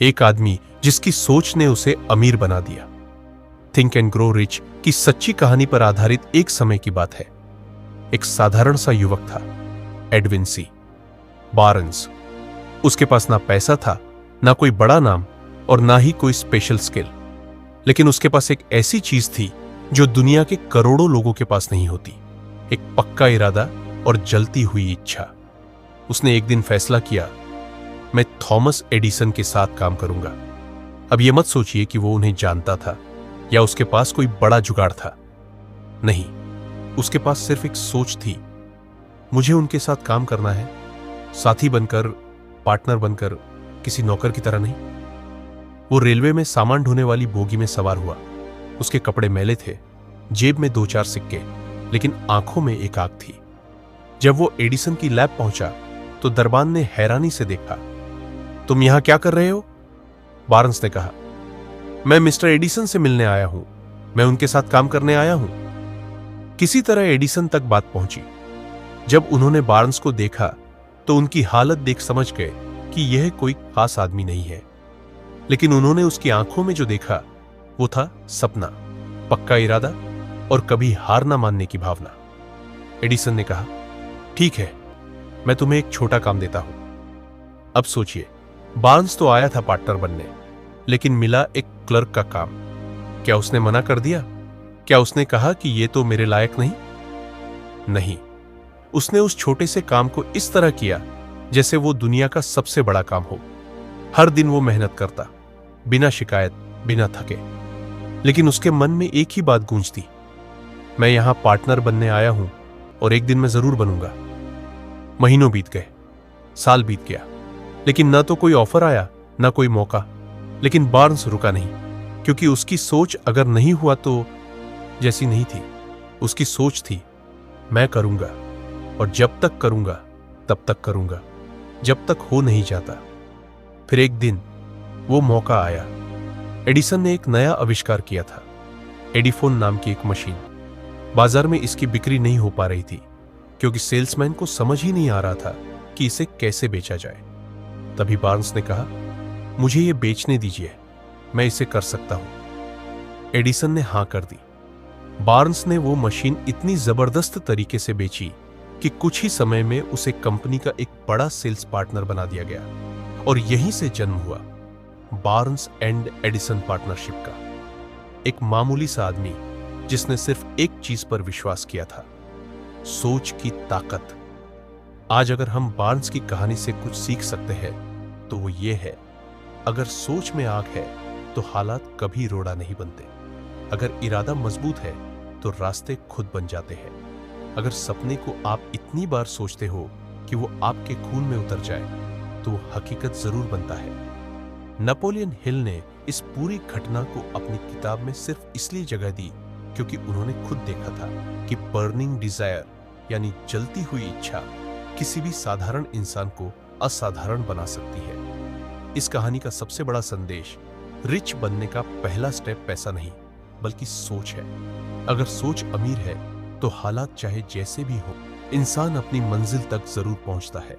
एक आदमी जिसकी सोच ने उसे अमीर बना दिया। थिंक एंड ग्रो रिच की सच्ची कहानी पर आधारित एक समय की बात है। एक साधारण सा युवक था, एडविन सी बार्न्स। उसके पास ना पैसा था, ना कोई बड़ा नाम और ना ही कोई स्पेशल स्किल। लेकिन उसके पास एक ऐसी चीज थी जो दुनिया के करोड़ों लोगों के पास नहीं होती, एक पक्का इरादा और जलती हुई इच्छा। उसने एक दिन फैसला किया, मैं थॉमस एडिसन के साथ काम करूंगा। अब यह मत सोचिए कि वो उन्हें जानता था या उसके पास कोई बड़ा जुगाड़ था। नहीं, उसके पास सिर्फ एक सोच थी, मुझे उनके साथ काम करना है, साथी बनकर, पार्टनर बनकर, किसी नौकर की तरह नहीं। वो रेलवे में सामान ढोने वाली बोगी में सवार हुआ। उसके कपड़े मैले थे, जेब में 2-4 सिक्के, लेकिन आंखों में एक आग थी। जब वो एडिसन की लैब पहुंचा तो दरबान ने हैरानी से देखा। तुम यहां क्या कर रहे हो? बार्न्स ने कहा, मैं मिस्टर एडिसन से मिलने आया हूं, मैं उनके साथ काम करने आया हूं। किसी तरह एडिसन तक बात पहुंची। जब उन्होंने बार्न्स को देखा तो उनकी हालत देख समझ गए कि यह कोई खास आदमी नहीं है। लेकिन उन्होंने उसकी आंखों में जो देखा वो था सपना, पक्का इरादा और कभी हार ना मानने की भावना। एडिसन ने कहा, ठीक है, मैं तुम्हें एक छोटा काम देता हूं। अब सोचिए, बार्न्स तो आया था पार्टनर बनने, लेकिन मिला एक क्लर्क का काम। क्या उसने मना कर दिया? क्या उसने कहा कि यह तो मेरे लायक नहीं? नहीं, उसने उस छोटे से काम को इस तरह किया जैसे वो दुनिया का सबसे बड़ा काम हो। हर दिन वो मेहनत करता, बिना शिकायत, बिना थके। लेकिन उसके मन में एक ही बात गूंजती, मैं यहां पार्टनर बनने आया हूं और एक दिन मैं जरूर बनूंगा। महीनों बीत गए, साल बीत गया, लेकिन ना तो कोई ऑफर आया, ना कोई मौका। लेकिन बार्न्स रुका नहीं, क्योंकि उसकी सोच अगर नहीं हुआ तो जैसी नहीं थी। उसकी सोच थी, मैं करूंगा और जब तक करूंगा तब तक करूंगा, जब तक हो नहीं जाता। फिर एक दिन वो मौका आया। एडिसन ने एक नया आविष्कार किया था, एडिफोन नाम की एक मशीन। बाजार में इसकी बिक्री नहीं हो पा रही थी, क्योंकि सेल्समैन को समझ ही नहीं आ रहा था कि इसे कैसे बेचा जाए। तभी बार्न्स ने कहा, मुझे ये बेचने दीजिए, मैं इसे कर सकता हूं। एडिसन ने हां कर दी। बार्न्स ने वो मशीन इतनी जबरदस्त तरीके से बेची कि कुछ ही समय में उसे कंपनी का एक बड़ा सेल्स पार्टनर बना दिया गया। और यहीं से जन्म हुआ बार्न्स एंड एडिसन पार्टनरशिप का। एक मामूली सा आदमी जिसने सिर्फ एक चीज पर विश्वास किया था, सोच की ताकत। आज अगर हम बार्न्स की कहानी से कुछ सीख सकते हैं तो वो ये है, अगर सोच में आग है तो हालात कभी रोड़ा नहीं बनते। अगर इरादा मजबूत है तो रास्ते खुद बन जाते हैं। अगर सपने को आप इतनी बार सोचते हो कि वो आपके खून में उतर जाए तो वो हकीकत जरूर बनता है। नेपोलियन हिल ने इस पूरी घटना को अपनी किताब में सिर्फ इसलिए जगह दी क्योंकि उन्होंने खुद देखा था कि बर्निंग डिजायर यानी जलती हुई इच्छा किसी भी साधारण इंसान को असाधारण बना सकती है। इस कहानी का सबसे बड़ा संदेश, रिच बनने का पहला स्टेप पैसा नहीं बल्कि सोच है। अगर सोच अमीर है तो हालात चाहे जैसे भी हो, इंसान अपनी मंजिल तक जरूर पहुंचता है।